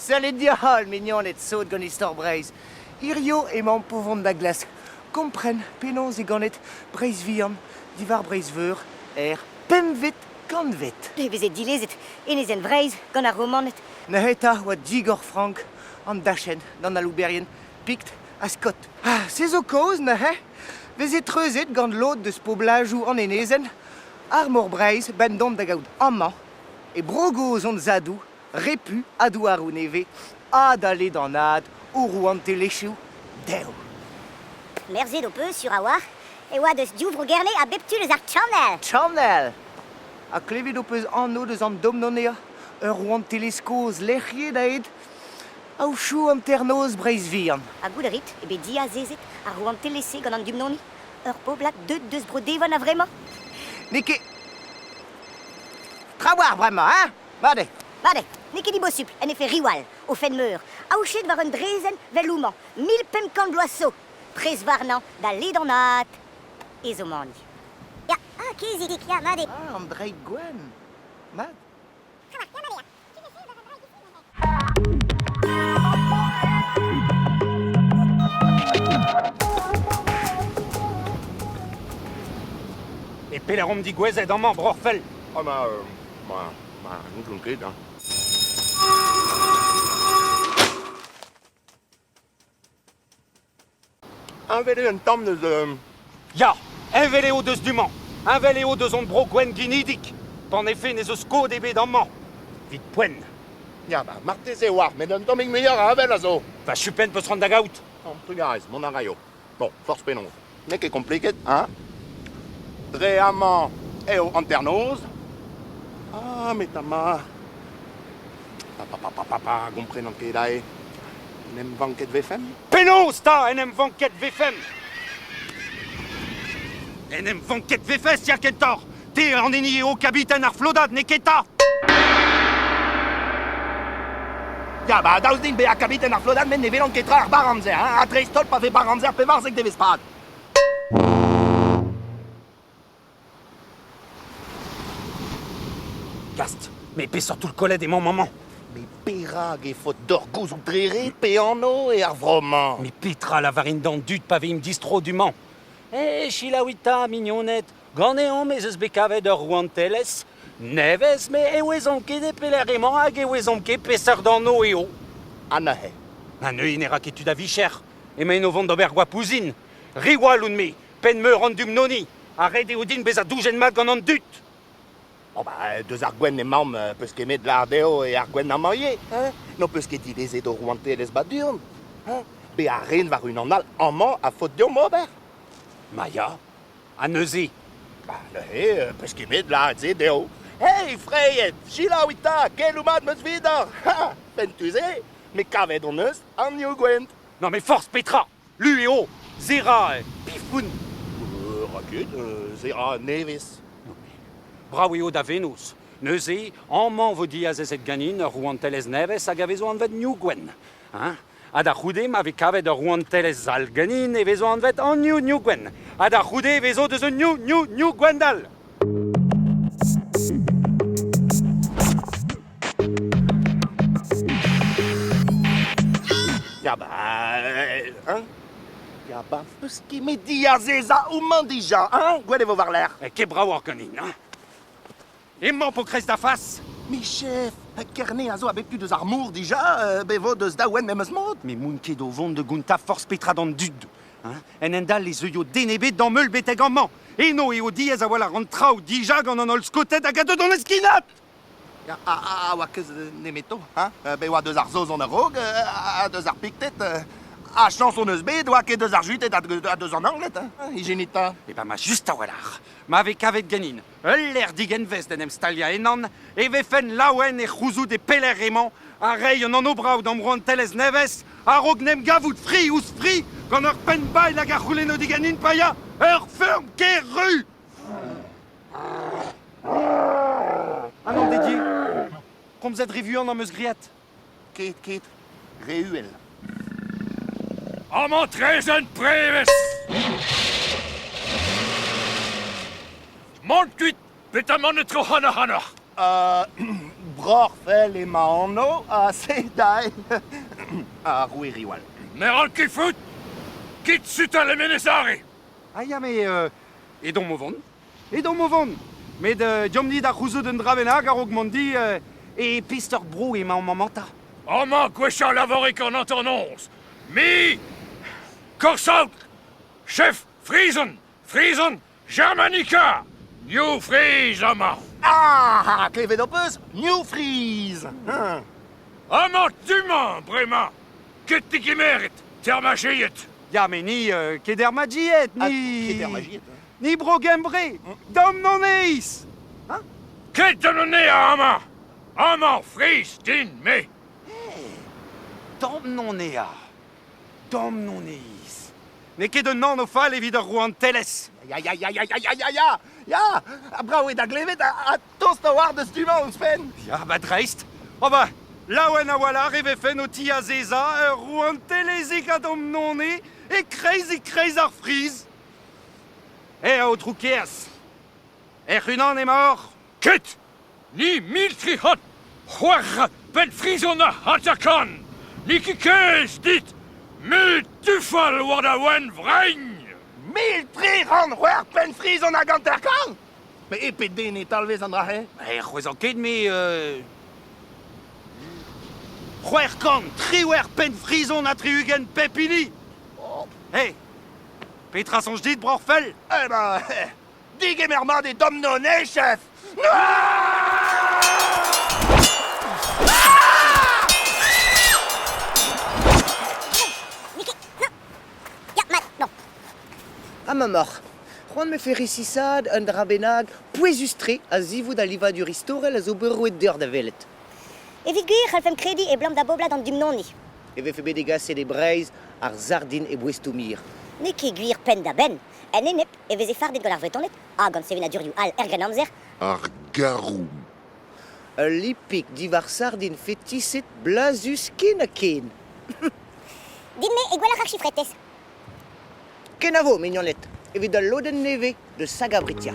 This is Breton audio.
Salut diahol, mignon et saut gant istor breiz. Irio et mon pouvon da glace. Comprenne, penons et ganet, breiz viam, divar breiz veur, pemvit kanvit. E vezet dilezet, enezen vreiz, gant ar romanet. Neheta oa digor frank, an dachen, dan a louberien, pikt a skot. Ah, se zo koz, nehe? Vezet treuzet gant l'od deus poblajou an enezen, ar mor breiz ben dont da gaout amman, e brogoz on zadou, repu adou arou neve, adale dan ad, ourou an telechou, deo. Merzet o peus sur a war, e oa deus diouvro gerne a beptu eus ar channel. Channel! A klevet o peus anno deus an domnonea, ur oan teleskoz lec'hiet da ed, a chou an ternoz breiz vian. A gout rit, ebe dia zezet, ar roan telese gant an dumnoni. Ur poblat deus bro devon a vremañ. Neke... Trawar bremañ, hein? Bade! Bade, n'ket di bo supl, en efe riwal, o fen meur. Aouchet war un drezen vel ouman, 1500 bloasso. Prez varnan, da led an at, e zo mani. Ya, kezidik, ya, made. Ah, an dreig gwen. Mad? E pelerom di gwezet an membre orfel. Oh, nou kloun ket, hein. Un vele un tamm deus... Ya, un veleo deus du Mans, un veleo deus on bro gwen ginidik. Pan efe ne eus skod ebet an Mans. Vit poen. Ya, martez e war, met un tammig meilleur a avel a zo. Va chupen peus ran da gaout. Trugarez, mon a raio. Bon, force penon. Nek e kompliket, hein? Dre amant eo an ternoz. Ah, met ama... Papa, gomprenan ket dae. Nem vanket vefem? Penaos ta en em vanket vefem. En em vanket vefes, ya kentor. Te an eni eo kabiten ar flodad ne keta. Ya, daouz din be a kabiten ar flodan men ne velan ketra ar baranzer, hein? A tre stol pa ve baranzer pe varzek de vespad. Gast, me pe sur tout le collet des mon maman. Me perag e fot d'or gouz ou dreret pe anno e ar vroman. Me petra la varine d'an dud pa ve im distro du Mans. Eh, chilawita, mignonette, gant eon me eus bekavet ur roan teles, nevez me e wezom ket e pelerement hag e wezom ket peseur d'an no eo. Anahe. Un eo n'era ket da vicher, e me no vont d'ober goapouzin. Riwal un me, pen meur an dumnoni, a red eo din bez a doujen mat gant an dud. Oh deus ar gwen emamm peus ket met lardeo e ar gwen amaie, hein? No peus ket dilezet o roante les badurn, hein? Be a ren war un anal amant a fot deom ober. Maya, a neuze. Nehe, peus ket met lardze deo. Hey, freiet, chilawita, kel oumad meus vidar. Ha, pentuze, me kavet on eus an new gwent. Non mais force Petra, lu eo, zera, pifoun. Raket, zera nevis. Brao da Venus. Neuze, an man vo di a zezet ganin ur roan teles neves hag a vezo an vet new gwen. Hein? Ad ar c'houde ma ve kavet ur roan teles zal ganin e vezo an vet an new gwen. Ad ar c'houde vezo deus un new gwendal. Ya hein? Ya peus ket met di a zeza ouman dija, hein? Gwen evo war l'air. E ket brao ar ganin, hein? E man po kres da fas. Mi chef, kerne a zo a bet plus deus ar mour dija, bevo deus da ouen memes mod. Me moun ket o vont de gunta force Petra d'an dud. Hein? En endal les œillots denebet d'an meul beteg an man. Eno eo diez a wala an traoù dija gant an ol skotet hag a deud an eskinat. Ya, oa keuz nemeto, hein? Be oa deus ar zoz an rog, a deus ar piktet, a chans on eus bet, oa ket deus ar juitet a deus an anglet, hein? Higienita. E ba ma just a walar. Ma ve kavet ganin. L'er digen vez den em stalia enan, e ve fen laouen e c'houzout e peler emañ, a rei an an obraoù d'an broan teles neves, a rog nem gavout fri ouz fri, gant ur pen bail hag ar c'houleno diganin paia, ur ferm ket ru. Ah non, dédié. Komzet revu an meus griat. Ket, rehuel. Amant trezen preves! Mont kuit, bet a man etro hana. bror fait les mains en eau à Sedai. À Rui Riwal. Meral Kifut, quitte suta le Menesari. Ah ja, mais et dans Movon? Et dans Movon? Mais de Jomni da Rousseau de Dravenag, Arogmondi, et Pister Brou et Mamanta. Oma Gwesha Lavorik en entonnons. Mi, Korsaut, chef Friesen, Friesen, Germanica, New Fries, Oma. Ah, Klevedopus, New Freeze. Hein. Oma Duman, Brema, quitte qui mérite, Termachiet. Ja, mais ni Kedermagiet, Ah, ni... Kedermagiet, hein. Ni Brogembre, Dom Noneis. Quitte de nez à Oma. Oma Fries, din me. Dom Nonea. Dom Noneis. Ne ket de non o fall evit ur Rouen Teles. Ja, ja, ja, ja, ja, ja, ja, ja. Ja, bravo da glevet a tost a war deus dumans, Sven. Ja, ba dreist. Oh ba, laouen a wala reve fen o ti a zeza, ur Rouen Telesik a Dom None, e kreiz ar friz. E a o troukeas. Unan est mort. Quitte, ni miltri hot, Houar, ben Frison a hatakan. Ni kikez dit, me tufal war da wen vrein. 1000 tri ran c'hwer pen friz on a ganterkan. Me epet den e talvez an dra he. E c'hwez an ket me... C'hwer kan, triwer pen frison a triugen pepili. Hey, petra sonj dit brorfel. Eh ben, dig emermad e dom nonne, chef. Niki, non. Ja, maar, non. À ma mort. Juan me fericissad, un drabenag, poesustre, a zivou da liva du ristorel a zo berouet d'ur da velet. Evit gwir, c'hall fem kredi e blam da bobla d'an dumnoni. E ve fe bedegas e de breiz ar zardin e bouestoumir. Ne ket gwir pen da ben. En enep, e veze fardet gant ar vretonet, a gant sevin a durioù al ergen amzer, Ar garoum. Ul lipik divar sardin fetisset blazus ken a ken. din me e gwell ar chifretes. Ken a vo, mignonette. Evit da loden neve de Sagabritia.